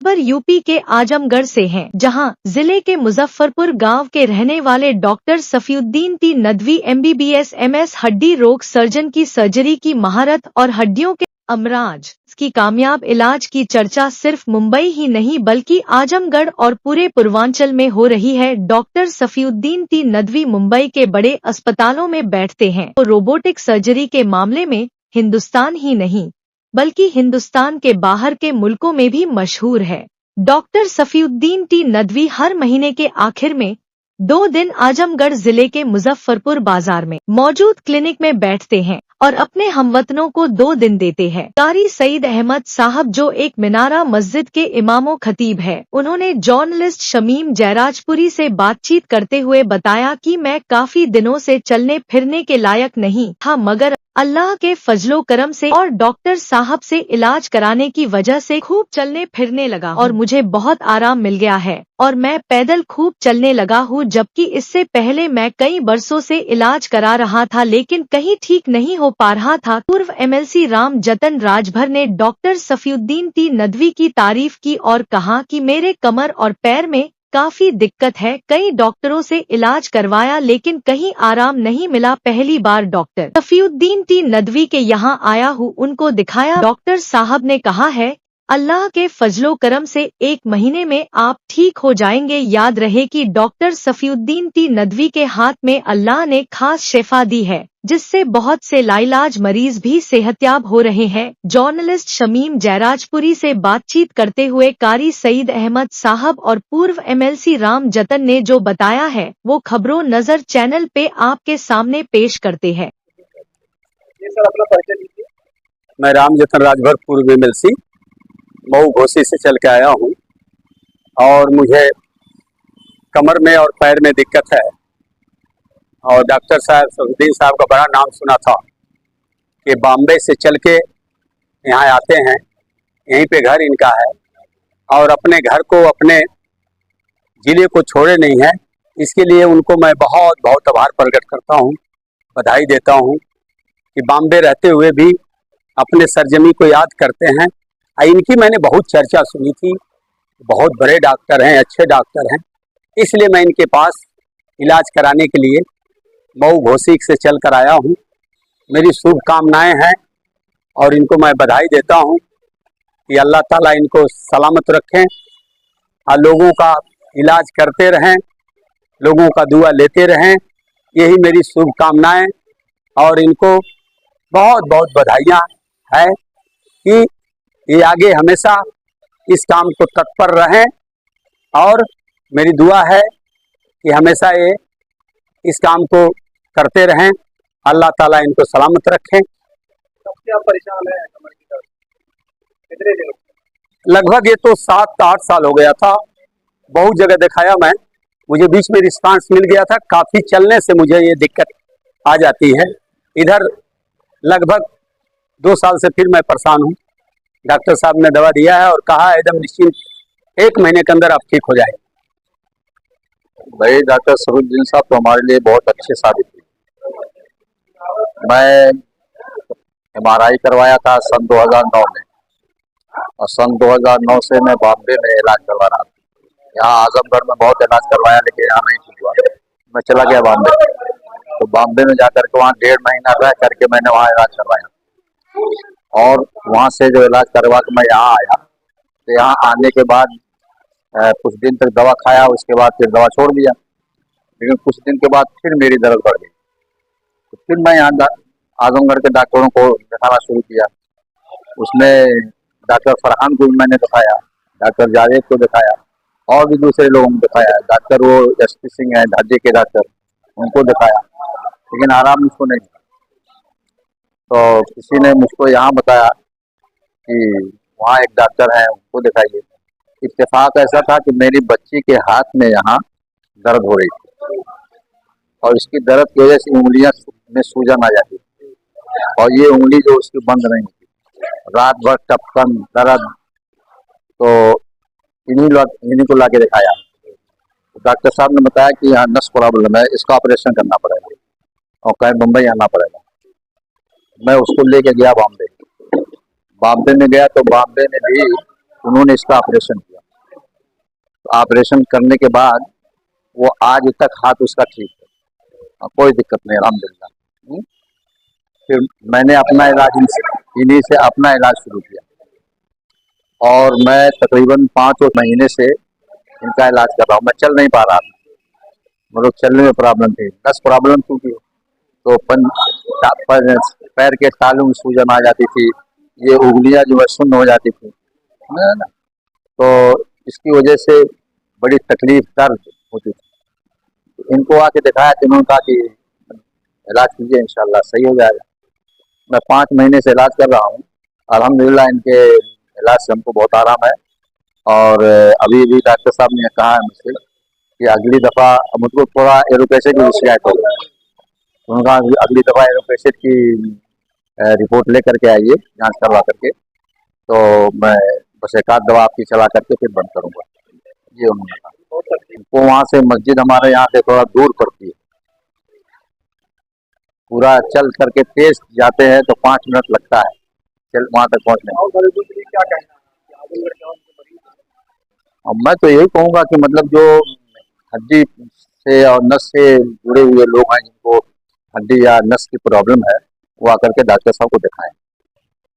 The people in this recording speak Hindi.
खबर यूपी के आजमगढ़ से है, जहां जिले के मुजफ्फरपुर गांव के रहने वाले डॉक्टर सफीउद्दीन ती नदवी MBBS MS हड्डी रोग सर्जन की सर्जरी की महारत और हड्डियों के अमराज की कामयाब इलाज की चर्चा सिर्फ मुंबई ही नहीं बल्कि आजमगढ़ और पूरे पूर्वांचल में हो रही है। डॉक्टर सफीउद्दीन ती नदवी मुंबई के बड़े अस्पतालों में बैठते हैं तो रोबोटिक सर्जरी के मामले में हिंदुस्तान ही नहीं बल्कि हिंदुस्तान के बाहर के मुल्कों में भी मशहूर है। डॉक्टर सफीउद्दीन ती नदवी हर महीने के आखिर में 2 दिन आजमगढ़ जिले के मुजफ्फरपुर बाजार में मौजूद क्लिनिक में बैठते हैं और अपने हमवतनों को 2 दिन देते हैं। कारी सईद अहमद साहब जो एक मीनारा मस्जिद के इमामो खतीब है, उन्होंने जर्नलिस्ट शमीम जयराजपुरी से बातचीत करते हुए बताया कि मैं काफी दिनों से चलने फिरने के लायक नहीं था, मगर अल्लाह के फजलो करम से और डॉक्टर साहब से इलाज कराने की वजह से खूब चलने फिरने लगा और मुझे बहुत आराम मिल गया है और मैं पैदल खूब चलने लगा हूँ, जबकि इससे पहले मैं कई बरसों से इलाज करा रहा था लेकिन कहीं ठीक नहीं हो पा रहा था। पूर्व MLC राम जतन राजभर ने डॉक्टर सफीउद्दीन ती नदवी की तारीफ की और कहा कि मेरे कमर और पैर में काफी दिक्कत है, कई डॉक्टरों से इलाज करवाया लेकिन कहीं आराम नहीं मिला। पहली बार डॉक्टर सफीउद्दीन ती नदवी के यहाँ आया हूँ, उनको दिखाया। डॉक्टर साहब ने कहा है अल्लाह के फजलो करम से 1 महीने में आप ठीक हो जाएंगे। याद रहे कि डॉक्टर सफीउद्दीन ती नदवी के हाथ में अल्लाह ने खास शिफा दी है, जिससे बहुत से लाइलाज मरीज भी सेहतयाब हो रहे हैं। जर्नलिस्ट शमीम जयराजपुरी से बातचीत करते हुए कारी सईद अहमद साहब और पूर्व MLC राम जतन ने जो बताया है वो खबरों नजर चैनल पे आपके सामने पेश करते हैं। मैं राम जतन राजभर पूर्व MLC मऊ घोसी से चल के आया हूँ और मुझे कमर में और पैर में दिक्कत है और डॉक्टर साहब सफीउद्दीन साहब का बड़ा नाम सुना था कि बॉम्बे से चल के यहाँ आते हैं, यहीं पे घर इनका है और अपने घर को अपने ज़िले को छोड़े नहीं है। इसके लिए उनको मैं बहुत बहुत आभार प्रकट करता हूँ, बधाई देता हूँ कि बॉम्बे रहते हुए भी अपने सरजमी को याद करते हैं। इनकी मैंने बहुत चर्चा सुनी थी, बहुत बड़े डॉक्टर हैं, अच्छे डॉक्टर हैं, इसलिए मैं इनके पास इलाज कराने के लिए मऊ घोसी से चल कर आया हूँ। मेरी शुभकामनाएं हैं और इनको मैं बधाई देता हूँ कि अल्लाह ताला इनको सलामत रखें और लोगों का इलाज करते रहें, लोगों का दुआ लेते रहें, यही मेरी शुभकामनाएं और इनको बहुत बहुत बधाइयाँ है कि ये आगे हमेशा इस काम को तत्पर रहें और मेरी दुआ है कि हमेशा ये इस काम को करते रहें। अल्लाह ताला इनको सलामत रखें। क्या परेशान है कमर की तरफ? कितने दिन? लगभग ये तो 7-8 साल हो गया था, बहुत जगह दिखाया मैं, मुझे बीच में रिस्पांस मिल गया था। काफ़ी चलने से मुझे ये दिक्कत आ जाती है। इधर लगभग 2 साल से फिर मैं परेशान हूँ। डॉक्टर साहब ने दवा दिया है और कहा है एकदम निश्चिंत 1 महीने के अंदर आप ठीक हो जाएंगे। भाई डॉक्टर सफीउद्दीन साहब तो हमारे लिए बहुत अच्छे साबित हुए। मैं MRI करवाया था सन 2009 में और सन 2009 से मैं बॉम्बे में इलाज करवा रहा था। यहाँ आजमगढ़ में बहुत इलाज करवाया लेकिन यहाँ नहीं ठीक हुआ। मैं चला गया बॉम्बे, तो बॉम्बे में जाकर के वहाँ 1.5 महीना रह करके मैंने वहाँ इलाज करवाया और वहाँ से जो इलाज करवा के मैं यहाँ आया, तो यहाँ आने के बाद कुछ दिन तक दवा खाया, उसके बाद फिर दवा छोड़ दिया। लेकिन कुछ दिन के बाद फिर मेरी दर्द बढ़ गई, तो फिर मैं यहाँ आजमगढ़ के डॉक्टरों को दिखाना शुरू किया। उसमें डॉक्टर फरहान को भी मैंने दिखाया, डॉक्टर जावेद को दिखाया और भी दूसरे लोगों को दिखाया। डॉक्टर वो SP सिंह हैं ढाजे के डॉक्टर, उनको दिखाया लेकिन आराम मुझको नहीं। तो किसी ने मुझको यहाँ बताया कि वहाँ एक डॉक्टर है, उनको दिखाइए। इत्तेफाक ऐसा था कि मेरी बच्ची के हाथ में यहाँ दर्द हो रही थी और इसकी दर्द की वजह से उंगलियां में सूजन आ जाती थी और ये उंगली जो उसकी बंद नहीं होती, रात भर टपकन दर्द। तो इन्हीं को लाके दिखाया। तो डॉक्टर साहब ने बताया कि यहाँ नस प्रॉब्लम है, इसका ऑपरेशन करना पड़ेगा और कहीं मुंबई आना पड़ेगा। मैं उसको लेके गया बॉम्बे में गया तो बॉम्बे में भी उन्होंने इसका ऑपरेशन किया। तो ऑपरेशन करने के बाद वो आज तक हाथ उसका ठीक है, कोई दिक्कत नहीं, अल्हम्दुलिल्लाह। फिर मैंने अपना इलाज इन्हीं से अपना इलाज शुरू किया और मैं तकरीबन 5 महीने से इनका इलाज कर रहा हूँ। मैं चल नहीं पा रहा था, मतलब चलने में प्रॉब्लम थी, नस प्रॉब्लम थी, तो पैर के तालू में सूजन आ जाती थी, ये उंगलियां जो है सुन्न हो जाती थी, है ना। तो इसकी वजह से बड़ी तकलीफ दर्द होती थी। इनको आके दिखाया तो इन्होंने कहा कि इलाज कीजिए, इंशाल्लाह सही हो जाएगा। मैं 5 महीने से इलाज कर रहा हूँ, अल्हम्दुलिल्लाह इनके इलाज से हमको बहुत आराम है। और अभी भी डॉक्टर साहब ने कहा है मुझसे कि अगली दफ़ा मुझको थोड़ा एलोपैथी की शिकायत हो गई, उन्होंने कहा अगली दफ़ा एलोपैथी की रिपोर्ट लेकर के आइए, जांच करवा करके, तो मैं बस एक आध दवा आपकी चला करके फिर बंद करूँगा, ये उन्होंने कहा। तो वहाँ से मस्जिद हमारे यहाँ से थोड़ा दूर पड़ती है, पूरा चल करके तेज जाते हैं तो 5 मिनट लगता है चल वहाँ तक पहुँचने में। और मरीजों के लिए क्या कहना है? आगे बढ़कर और उनके मरीज हैं। अब मैं तो यही कहूँगा कि मतलब जो हड्डी से और नस से जुड़े हुए लोग हैं, जिनको हड्डी या नस की प्रॉब्लम है, वो आकर के डॉक्टर साहब को दिखाएं।